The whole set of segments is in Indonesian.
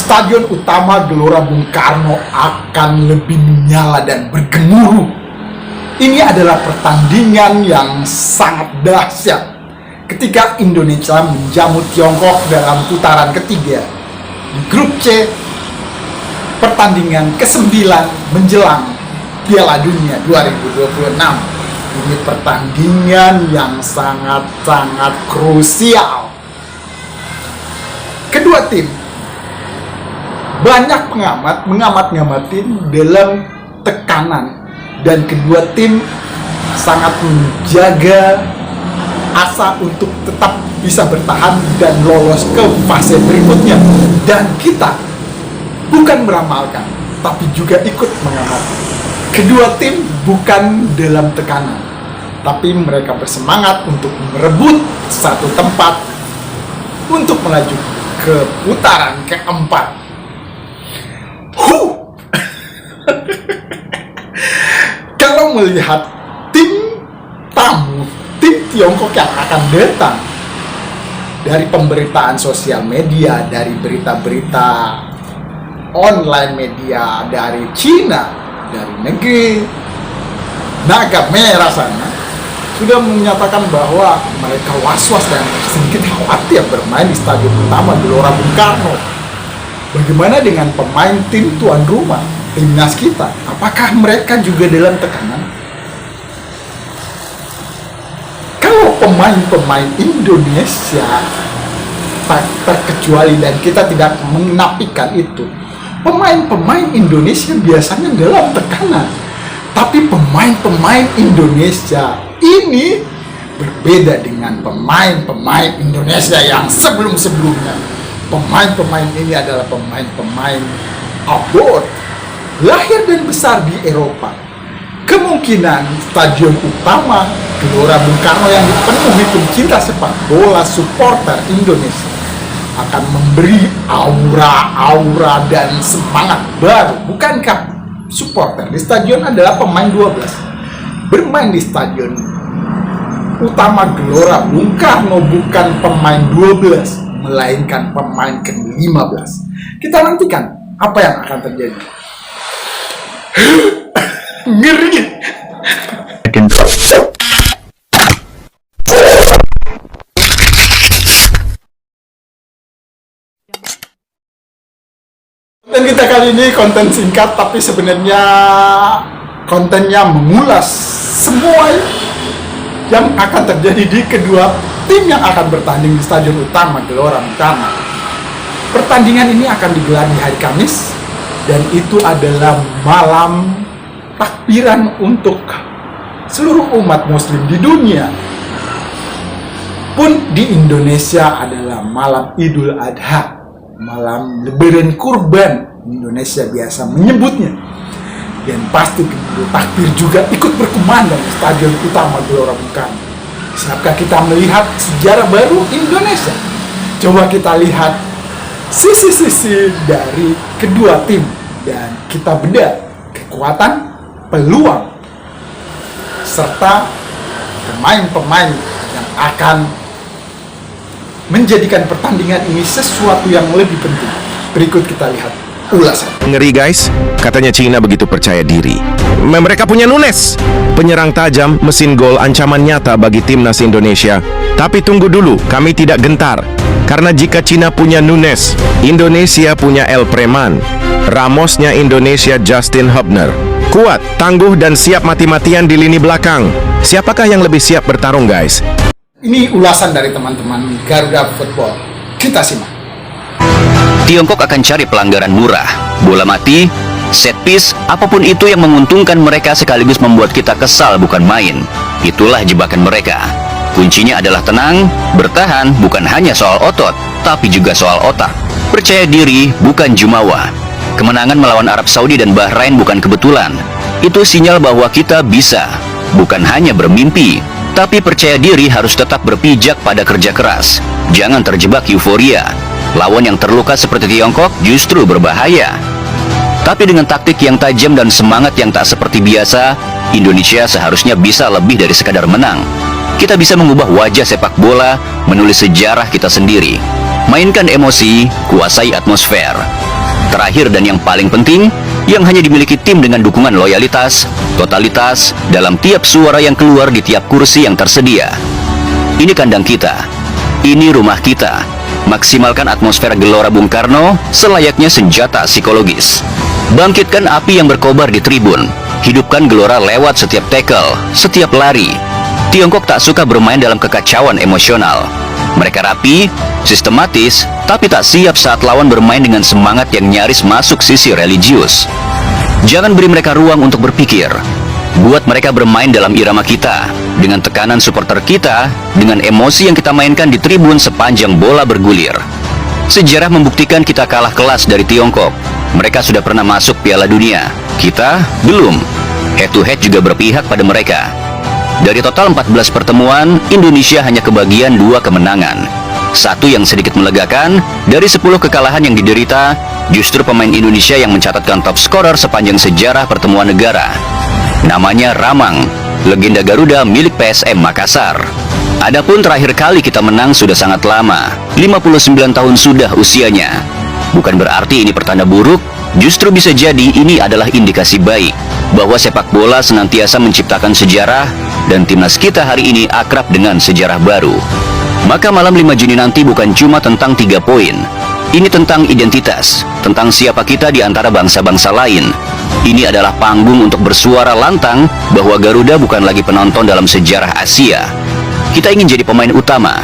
Stadion utama Gelora Bung Karno akan lebih menyala dan bergemuruh. Ini adalah pertandingan yang sangat dahsyat ketika Indonesia menjamu Tiongkok dalam putaran ketiga di grup C, pertandingan ke-9 menjelang Piala Dunia 2026. Ini pertandingan yang sangat-sangat krusial. Kedua tim, banyak pengamat ngamatin dalam tekanan, dan kedua tim sangat menjaga asa untuk tetap bisa bertahan dan lolos ke fase berikutnya. Dan kita bukan meramalkan, tapi juga ikut mengamati. Kedua tim bukan dalam tekanan, tapi mereka bersemangat untuk merebut satu tempat untuk melaju ke putaran keempat. Kalau melihat tim tamu, tim Tiongkok yang akan datang, dari pemberitaan sosial media, dari berita-berita online media, dari Cina, dari negeri naga merah sana, sudah menyatakan bahwa mereka was-was dan sedikit khawatir bermain di stadion utama Gelora Bung Karno. Bagaimana dengan pemain tim tuan rumah, timnas kita? Apakah mereka juga dalam tekanan? Kalau pemain-pemain Indonesia tak terkecuali, dan kita tidak menafikan itu, pemain-pemain Indonesia biasanya dalam tekanan. Tapi pemain-pemain Indonesia ini berbeda dengan pemain-pemain Indonesia yang sebelum-sebelumnya. Pemain-pemain ini adalah pemain-pemain abroad, lahir dan besar di Eropa. Kemungkinan stadion utama Gelora Bung Karno yang dipenuhi pencinta sepak bola supporter Indonesia akan memberi aura-aura dan semangat baru. Bukankah supporter di stadion adalah pemain 12? Bermain di stadion utama Gelora Bung Karno bukan pemain 12, melainkan pemain ke-15. Kita nantikan apa yang akan terjadi. Ngeri. Konten kita kali ini konten singkat, tapi sebenarnya kontennya mengulas semua yang akan terjadi di kedua tim yang akan bertanding di stadion utama Gelora Bung Karno. Pertandingan ini akan digelar di hari Kamis, dan itu adalah malam takbiran untuk seluruh umat muslim di dunia. Pun di Indonesia adalah malam Idul Adha, malam lebaran kurban, Indonesia biasa menyebutnya. Dan pasti takbir juga ikut berkumandang di stadion utama Gelora Bung Karno. Siapkah kita melihat sejarah baru Indonesia? Coba kita lihat sisi-sisi dari kedua tim, dan kita bedah kekuatan, peluang, serta pemain-pemain yang akan menjadikan pertandingan ini sesuatu yang lebih penting. Berikut kita lihat ulasan. Ngeri guys, katanya Cina begitu percaya diri. Mereka punya Nunes, penyerang tajam, mesin gol, ancaman nyata bagi timnas Indonesia. Tapi tunggu dulu, kami tidak gentar. Karena jika Cina punya Nunes, Indonesia punya El Preman. Ramosnya Indonesia Justin Hubner. Kuat, tangguh, dan siap mati-matian di lini belakang. Siapakah yang lebih siap bertarung guys? Ini ulasan dari teman-teman Garuda Football. Kita simak. Tiongkok akan cari pelanggaran murah, bola mati, set piece, apapun itu yang menguntungkan mereka sekaligus membuat kita kesal bukan main. Itulah jebakan mereka. Kuncinya adalah tenang, bertahan bukan hanya soal otot, tapi juga soal otak. Percaya diri bukan jumawa. Kemenangan melawan Arab Saudi dan Bahrain bukan kebetulan. Itu sinyal bahwa kita bisa, bukan hanya bermimpi. Tapi percaya diri harus tetap berpijak pada kerja keras. Jangan terjebak euforia. Lawan yang terluka seperti Tiongkok justru berbahaya. Tapi dengan taktik yang tajam dan semangat yang tak seperti biasa, Indonesia seharusnya bisa lebih dari sekadar menang. Kita bisa mengubah wajah sepak bola, menulis sejarah kita sendiri. Mainkan emosi, kuasai atmosfer. Terakhir dan yang paling penting, yang hanya dimiliki tim dengan dukungan loyalitas, totalitas, dalam tiap suara yang keluar di tiap kursi yang tersedia. Ini kandang kita, ini rumah kita. Maksimalkan atmosfer Gelora Bung Karno selayaknya senjata psikologis. Bangkitkan api yang berkobar di tribun. Hidupkan Gelora lewat setiap tackle, setiap lari. Tiongkok tak suka bermain dalam kekacauan emosional. Mereka rapi, sistematis, tapi tak siap saat lawan bermain dengan semangat yang nyaris masuk sisi religius. Jangan beri mereka ruang untuk berpikir. Buat mereka bermain dalam irama kita, dengan tekanan supporter kita, dengan emosi yang kita mainkan di tribun sepanjang bola bergulir. Sejarah membuktikan kita kalah kelas dari Tiongkok. Mereka sudah pernah masuk Piala Dunia. Kita belum. Head to head juga berpihak pada mereka. Dari total 14 pertemuan, Indonesia hanya kebagian 2 kemenangan. Satu yang sedikit melegakan, dari 10 kekalahan yang diderita, justru pemain Indonesia yang mencatatkan top scorer sepanjang sejarah pertemuan negara. Namanya Ramang, legenda Garuda milik PSM Makassar. Adapun terakhir kali kita menang sudah sangat lama, 59 tahun sudah usianya. Bukan berarti ini pertanda buruk, justru bisa jadi ini adalah indikasi baik, bahwa sepak bola senantiasa menciptakan sejarah, dan timnas kita hari ini akrab dengan sejarah baru. Maka malam 5 Juni nanti bukan cuma tentang 3 poin. Ini tentang identitas, tentang siapa kita di antara bangsa-bangsa lain. Ini adalah panggung untuk bersuara lantang bahwa Garuda bukan lagi penonton dalam sejarah Asia. Kita ingin jadi pemain utama.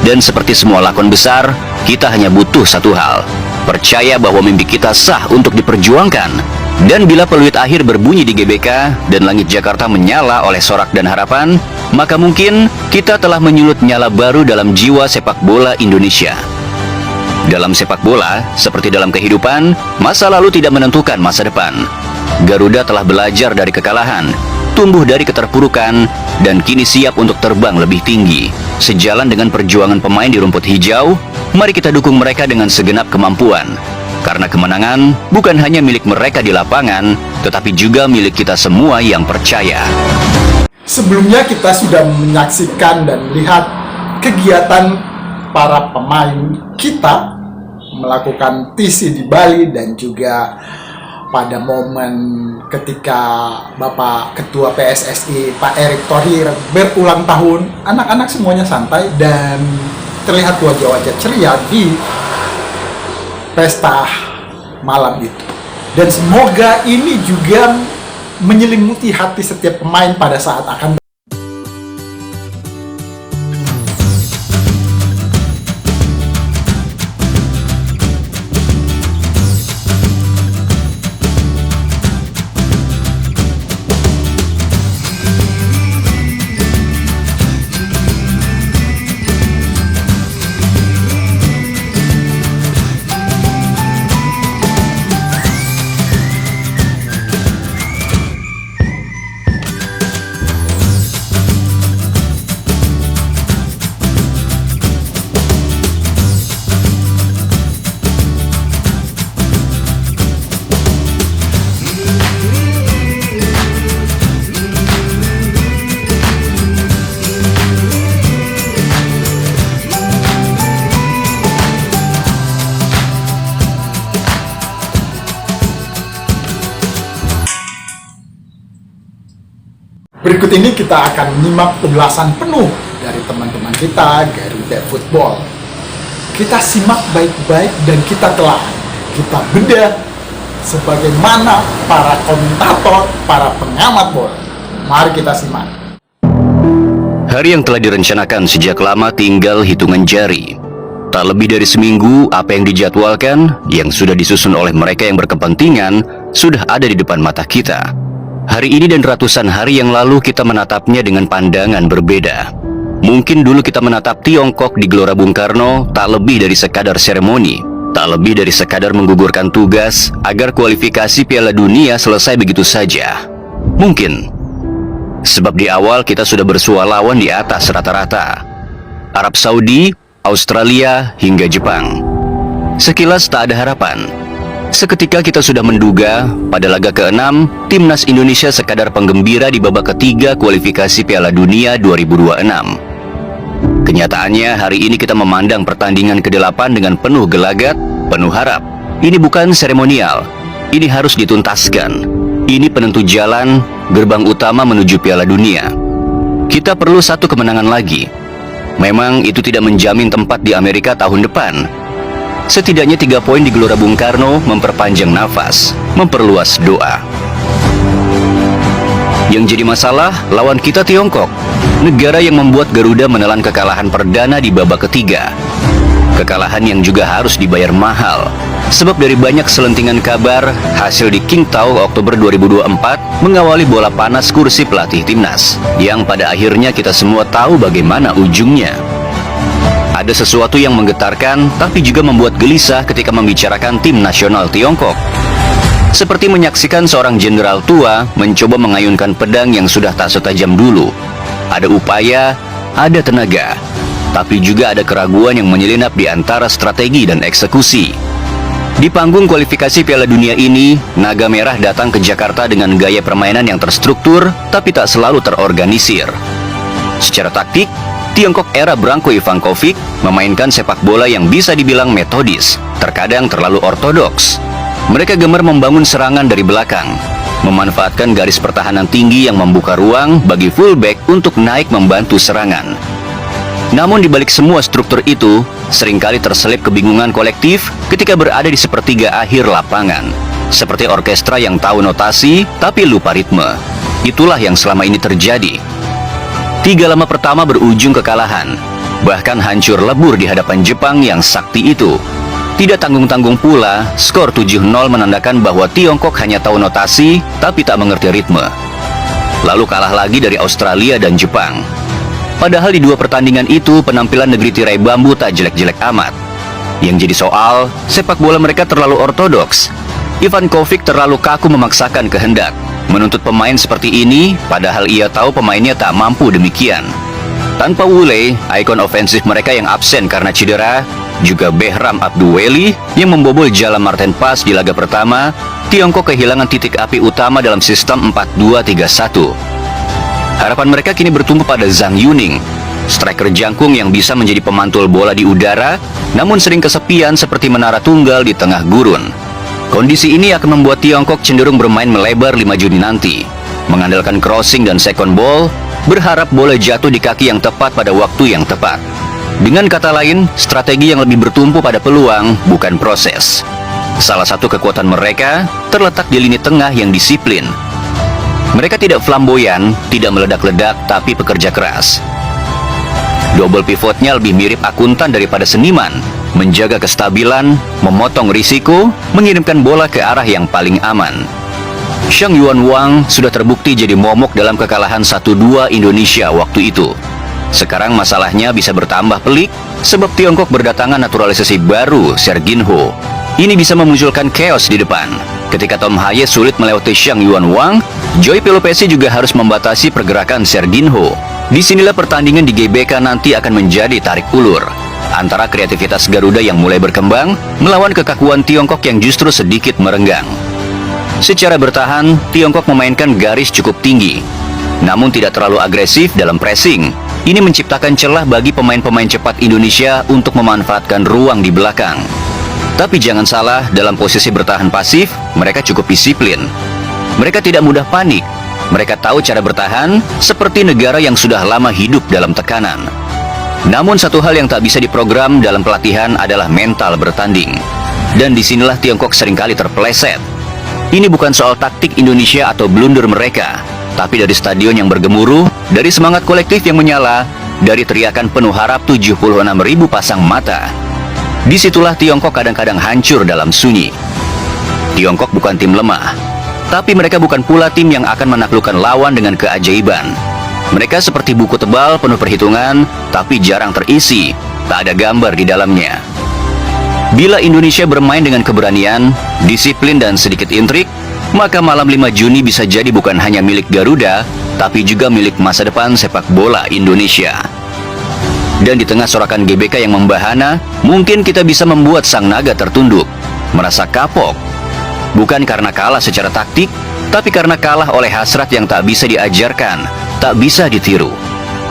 Dan seperti semua lakon besar, kita hanya butuh satu hal. Percaya bahwa mimpi kita sah untuk diperjuangkan. Dan bila peluit akhir berbunyi di GBK dan langit Jakarta menyala oleh sorak dan harapan, maka mungkin kita telah menyulut nyala baru dalam jiwa sepak bola Indonesia. Dalam sepak bola, seperti dalam kehidupan, masa lalu tidak menentukan masa depan. Garuda telah belajar dari kekalahan, tumbuh dari keterpurukan, dan kini siap untuk terbang lebih tinggi. Sejalan dengan perjuangan pemain di rumput hijau, mari kita dukung mereka dengan segenap kemampuan. Karena kemenangan bukan hanya milik mereka di lapangan, tetapi juga milik kita semua yang percaya. Sebelumnya kita sudah menyaksikan dan melihat kegiatan para pemain kita melakukan TC di Bali, dan juga pada momen ketika Bapak Ketua PSSI Pak Erick Thohir berulang tahun, anak-anak semuanya santai dan terlihat wajah-wajah ceria di pesta malam itu. Dan semoga ini juga menyelimuti hati setiap pemain pada saat akan berikut ini kita akan menyimak ulasan penuh dari teman-teman kita Garuda Football. Kita simak baik-baik dan kita telah kita bedah sebagaimana para komentator, para pengamat bola. Mari kita simak. Hari yang telah direncanakan sejak lama tinggal hitungan jari. Tak lebih dari seminggu, apa yang dijadwalkan, yang sudah disusun oleh mereka yang berkepentingan, sudah ada di depan mata kita. Hari ini dan ratusan hari yang lalu kita menatapnya dengan pandangan berbeda. Mungkin dulu kita menatap Tiongkok di Gelora Bung Karno tak lebih dari sekadar seremoni, tak lebih dari sekadar menggugurkan tugas agar kualifikasi Piala Dunia selesai begitu saja. Mungkin. Sebab di awal kita sudah bersua lawan di atas rata-rata. Arab Saudi, Australia, hingga Jepang. Sekilas tak ada harapan. Seketika kita sudah menduga pada laga ke-6, timnas Indonesia sekadar penggembira di babak ketiga kualifikasi Piala Dunia 2026. Kenyataannya hari ini kita memandang pertandingan ke-8 dengan penuh gelagat, penuh harap, Ini bukan seremonial, ini harus dituntaskan. Ini penentu jalan, gerbang utama menuju Piala Dunia. Kita perlu satu kemenangan lagi. Memang itu tidak menjamin tempat di Amerika tahun depan. Setidaknya 3 poin di Gelora Bung Karno memperpanjang nafas, memperluas doa. Yang jadi masalah, lawan kita Tiongkok, negara yang membuat Garuda menelan kekalahan perdana di babak ketiga. Kekalahan yang juga harus dibayar mahal. Sebab dari banyak selentingan kabar, hasil di Qingdao Oktober 2024 mengawali bola panas kursi pelatih timnas, yang pada akhirnya kita semua tahu bagaimana ujungnya. Ada sesuatu yang menggetarkan, tapi juga membuat gelisah ketika membicarakan tim nasional Tiongkok. Seperti menyaksikan seorang jenderal tua mencoba mengayunkan pedang yang sudah tak setajam dulu. Ada upaya, ada tenaga, tapi juga ada keraguan yang menyelinap di antara strategi dan eksekusi. Di panggung kualifikasi Piala Dunia ini, Naga Merah datang ke Jakarta dengan gaya permainan yang terstruktur, tapi tak selalu terorganisir. Secara taktik, Tiongkok era Branko Ivankovic memainkan sepak bola yang bisa dibilang metodis, terkadang terlalu ortodoks. Mereka gemar membangun serangan dari belakang, memanfaatkan garis pertahanan tinggi yang membuka ruang bagi fullback untuk naik membantu serangan. Namun di balik semua struktur itu, seringkali terselip kebingungan kolektif ketika berada di sepertiga akhir lapangan. Seperti orkestra yang tahu notasi, tapi lupa ritme. Itulah yang selama ini terjadi. 3 lama pertama berujung kekalahan, bahkan hancur lebur di hadapan Jepang yang sakti itu. Tidak tanggung-tanggung pula, skor 7-0 menandakan bahwa Tiongkok hanya tahu notasi, tapi tak mengerti ritme. Lalu kalah lagi dari Australia dan Jepang. Padahal di 2 pertandingan itu, penampilan negeri tirai bambu tak jelek-jelek amat. Yang jadi soal, sepak bola mereka terlalu ortodoks. Ivankovic terlalu kaku memaksakan kehendak, menuntut pemain seperti ini, padahal ia tahu pemainnya tak mampu demikian. Tanpa Wule, ikon ofensif mereka yang absen karena cedera, juga Behram Abduweli yang membobol jala Martin Pas di laga pertama, Tiongkok kehilangan titik api utama dalam sistem 4-2-3-1. Harapan mereka kini bertumpu pada Zhang Yuning, striker jangkung yang bisa menjadi pemantul bola di udara, namun sering kesepian seperti menara tunggal di tengah gurun. Kondisi ini akan membuat Tiongkok cenderung bermain melebar 5 Juni nanti, mengandalkan crossing dan second ball, berharap bola jatuh di kaki yang tepat pada waktu yang tepat. Dengan kata lain, strategi yang lebih bertumpu pada peluang, bukan proses. Salah satu kekuatan mereka terletak di lini tengah yang disiplin. Mereka tidak flamboyan, tidak meledak-ledak, tapi pekerja keras. Double pivotnya lebih mirip akuntan daripada seniman, menjaga kestabilan, memotong risiko, mengirimkan bola ke arah yang paling aman. Shang Yuan Wang sudah terbukti jadi momok dalam kekalahan 1-2 Indonesia waktu itu. Sekarang masalahnya bisa bertambah pelik, sebab Tiongkok berdatangan naturalisasi baru, Serginho. Ini bisa memunculkan chaos di depan. Ketika Tom Haye sulit melewati Shang Yuan Wang, Joy Pelopesi juga harus membatasi pergerakan Serginho. Disinilah pertandingan di GBK nanti akan menjadi tarik ulur antara kreativitas Garuda yang mulai berkembang melawan kekakuan Tiongkok yang justru sedikit merenggang. Secara bertahan, Tiongkok memainkan garis cukup tinggi, namun tidak terlalu agresif dalam pressing. Ini menciptakan celah bagi pemain-pemain cepat Indonesia untuk memanfaatkan ruang di belakang. Tapi jangan salah, dalam posisi bertahan pasif, mereka cukup disiplin. Mereka tidak mudah panik. Mereka tahu cara bertahan seperti negara yang sudah lama hidup dalam tekanan. Namun satu hal yang tak bisa diprogram dalam pelatihan adalah mental bertanding. Dan disinilah Tiongkok seringkali terpeleset. Ini bukan soal taktik Indonesia atau blunder mereka, tapi dari stadion yang bergemuruh, dari semangat kolektif yang menyala, dari teriakan penuh harap 76.000 pasang mata. Disitulah Tiongkok kadang-kadang hancur dalam sunyi. Tiongkok bukan tim lemah, tapi mereka bukan pula tim yang akan menaklukkan lawan dengan keajaiban. Mereka seperti buku tebal penuh perhitungan, tapi jarang terisi, tak ada gambar di dalamnya. Bila Indonesia bermain dengan keberanian, disiplin dan sedikit intrik, maka malam 5 Juni bisa jadi bukan hanya milik Garuda, tapi juga milik masa depan sepak bola Indonesia. Dan di tengah sorakan GBK yang membahana, mungkin kita bisa membuat sang naga tertunduk, merasa kapok. Bukan karena kalah secara taktik, tapi karena kalah oleh hasrat yang tak bisa diajarkan, tak bisa ditiru.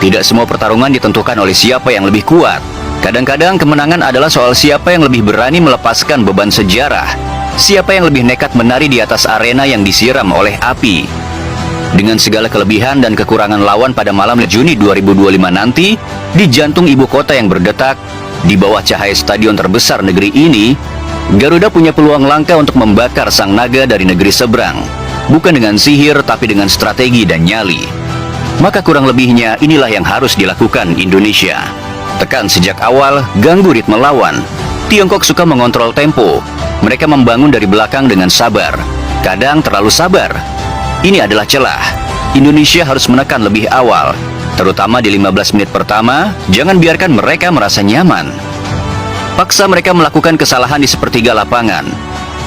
Tidak semua pertarungan ditentukan oleh siapa yang lebih kuat. Kadang-kadang kemenangan adalah soal siapa yang lebih berani melepaskan beban sejarah, siapa yang lebih nekat menari di atas arena yang disiram oleh api. Dengan segala kelebihan dan kekurangan lawan pada malam Juni 2025 nanti, di jantung ibu kota yang berdetak, di bawah cahaya stadion terbesar negeri ini, Garuda punya peluang langka untuk membakar sang naga dari negeri seberang. Bukan dengan sihir, tapi dengan strategi dan nyali. Maka kurang lebihnya inilah yang harus dilakukan Indonesia. Tekan sejak awal, ganggu ritme lawan. Tiongkok suka mengontrol tempo. Mereka membangun dari belakang dengan sabar. Kadang terlalu sabar. Ini adalah celah. Indonesia harus menekan lebih awal. Terutama di 15 menit pertama, jangan biarkan mereka merasa nyaman. Paksa mereka melakukan kesalahan di sepertiga lapangan.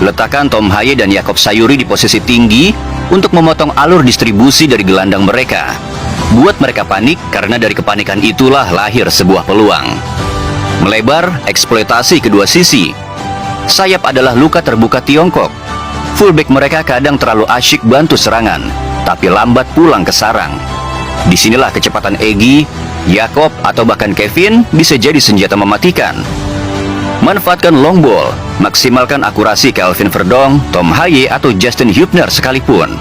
Letakkan Tom Haye dan Yakob Sayuri di posisi tinggi untuk memotong alur distribusi dari gelandang mereka. Buat mereka panik, karena dari kepanikan itulah lahir sebuah peluang. Melebar, eksploitasi kedua sisi. Sayap adalah luka terbuka Tiongkok. Fullback mereka kadang terlalu asyik bantu serangan, tapi lambat pulang ke sarang. Disinilah kecepatan Egy, Yakob, atau bahkan Kevin bisa jadi senjata mematikan. Manfaatkan long ball, maksimalkan akurasi Kelvin Verdong, Tom Haye, atau Justin Hubner sekalipun.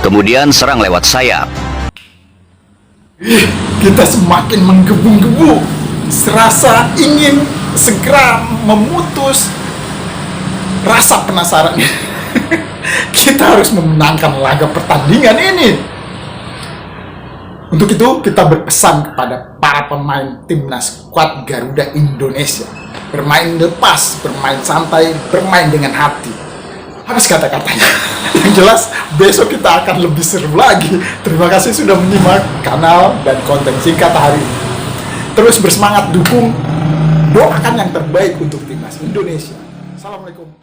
Kemudian serang lewat sayap. Kita semakin menggebu-gebu, serasa ingin segera memutus rasa penasaran. Kita harus memenangkan laga pertandingan ini. Untuk itu, kita berpesan kepada para pemain timnas skuad Garuda Indonesia. Bermain lepas, bermain santai, bermain dengan hati. Habis kata-katanya. Yang jelas, besok kita akan lebih seru lagi. Terima kasih sudah menyimak kanal dan konten singkat hari ini. Terus bersemangat, dukung, doakan yang terbaik untuk timnas Indonesia. Assalamualaikum.